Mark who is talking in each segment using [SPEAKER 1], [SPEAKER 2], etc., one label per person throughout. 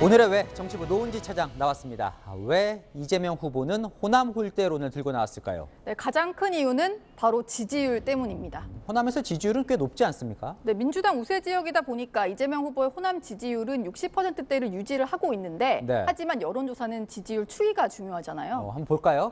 [SPEAKER 1] 오늘의 왜 정치부 노은지 차장 나왔습니다. 왜 이재명 후보는 호남 홀대론을 들고 나왔을까요?
[SPEAKER 2] 네, 가장 큰 이유는 바로 지지율 때문입니다.
[SPEAKER 1] 호남에서 지지율은 꽤 높지 않습니까?
[SPEAKER 2] 네, 민주당 우세 지역이다 보니까 이재명 후보의 호남 지지율은 60%대를 유지를 하고 있는데
[SPEAKER 1] 네.
[SPEAKER 2] 하지만 여론조사는 지지율 추이가 중요하잖아요.
[SPEAKER 1] 한번 볼까요?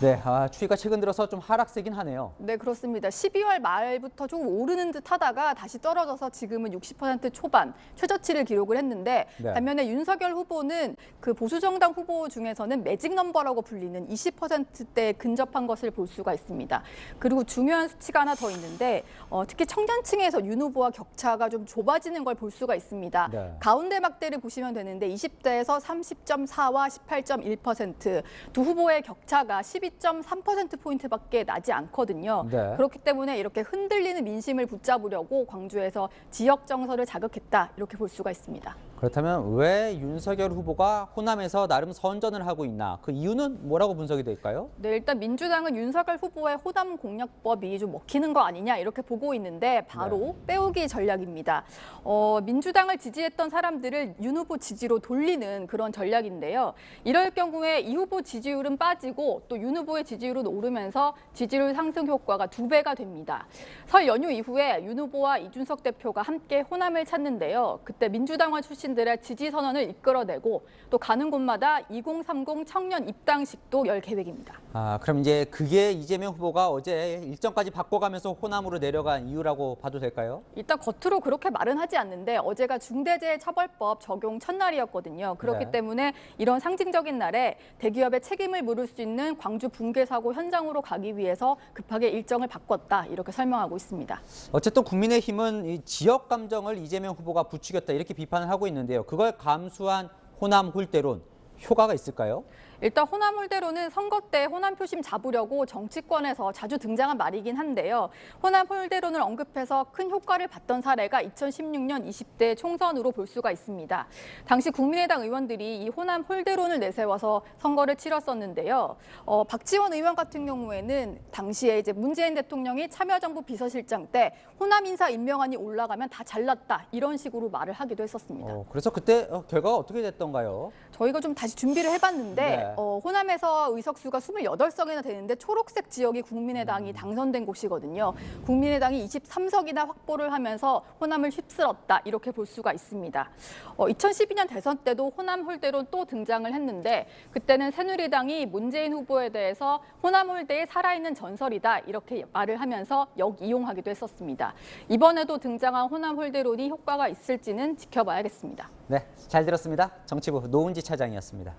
[SPEAKER 1] 네, 추이가 최근 들어서 좀 하락세긴 하네요.
[SPEAKER 2] 네, 그렇습니다. 12월 말부터 조금 오르는 듯 하다가 다시 떨어져서 지금은 60% 초반 최저치를 기록을 했는데
[SPEAKER 1] 네.
[SPEAKER 2] 반면에 윤석열 후보는 그 보수정당 후보 중에서는 매직 넘버라고 불리는 20%대에 근접한 것을 볼 수가 있습니다. 그리고 중요한 수치가 하나 더 있는데 특히 청년층에서 윤 후보와 격차가 좀 좁아지는 걸 볼 수가 있습니다.
[SPEAKER 1] 네.
[SPEAKER 2] 가운데 막대를 보시면 되는데 20대에서 30.4와 18.1%, 두 후보의 격차가 12.3%포인트밖에 나지 않거든요.
[SPEAKER 1] 네.
[SPEAKER 2] 그렇기 때문에 이렇게 흔들리는 민심을 붙잡으려고 광주에서 지역 정서를 자극했다, 이렇게 볼 수가 있습니다.
[SPEAKER 1] 그렇다면 왜 윤석열 후보가 호남에서 나름 선전을 하고 있나? 그 이유는 뭐라고 분석이 될까요?
[SPEAKER 2] 네, 일단 민주당은 윤석열 후보의 호남 공략법이 좀 먹히는 거 아니냐 이렇게 보고 있는데 바로 빼오기 전략입니다. 민주당을 지지했던 사람들을 윤 후보 지지로 돌리는 그런 전략인데요. 이럴 경우에 이 후보 지지율은 빠지고 또 윤 후보의 지지율은 오르면서 지지율 상승 효과가 2배가 됩니다. 설 연휴 이후에 윤 후보와 이준석 대표가 함께 호남을 찾는데요. 그때 민주당원 출신들의 지지 선언을 이끌어내고 또 가는 곳마다 2030 청년 입당식도 열 계획입니다.
[SPEAKER 1] 그럼 이제 그게 이재명 후보가 어제 일정까지 바꿔가면서 호남으로 내려간 이유라고 봐도 될까요?
[SPEAKER 2] 일단 겉으로 그렇게 말은 하지 않는데 어제가 중대재해처벌법 적용 첫날이었거든요. 그렇기
[SPEAKER 1] 네.
[SPEAKER 2] 때문에 이런 상징적인 날에 대기업의 책임을 물을 수 있는 광주 붕괴 사고 현장으로 가기 위해서 급하게 일정을 바꿨다, 이렇게 설명하고 있습니다.
[SPEAKER 1] 어쨌든 국민의힘은 이 지역 감정을 이재명 후보가 부추겼다 이렇게 비판을 하고 있는데요. 그걸 감수한 호남 홀대론 효과가 있을까요?
[SPEAKER 2] 일단 호남 홀대로는 선거 때 호남 표심 잡으려고 정치권에서 자주 등장한 말이긴 한데요. 호남 홀대론을 언급해서 큰 효과를 봤던 사례가 2016년 20대 총선으로 볼 수가 있습니다. 당시 국민의당 의원들이 이 호남 홀대론을 내세워서 선거를 치렀었는데요. 박지원 의원 같은 경우에는 당시에 이제 문재인 대통령이 참여정부 비서실장 때 호남 인사 임명안이 올라가면 다 잘났다, 이런 식으로 말을 하기도 했었습니다.
[SPEAKER 1] 그래서 그때 결과가 어떻게 됐던가요?
[SPEAKER 2] 저희가 좀 다시 준비를 해봤는데
[SPEAKER 1] 네.
[SPEAKER 2] 호남에서 의석수가 28석이나 되는데 초록색 지역이 국민의당이 당선된 곳이거든요. 국민의당이 23석이나 확보를 하면서 호남을 휩쓸었다, 이렇게 볼 수가 있습니다. 2012년 대선 때도 호남 홀대론 또 등장을 했는데 그때는 새누리당이 문재인 후보에 대해서 호남 홀대의 살아있는 전설이다, 이렇게 말을 하면서 역이용하기도 했었습니다. 이번에도 등장한 호남 홀대론이 효과가 있을지는 지켜봐야겠습니다.
[SPEAKER 1] 네, 잘 들었습니다. 정치부 노은지 차장이었습니다.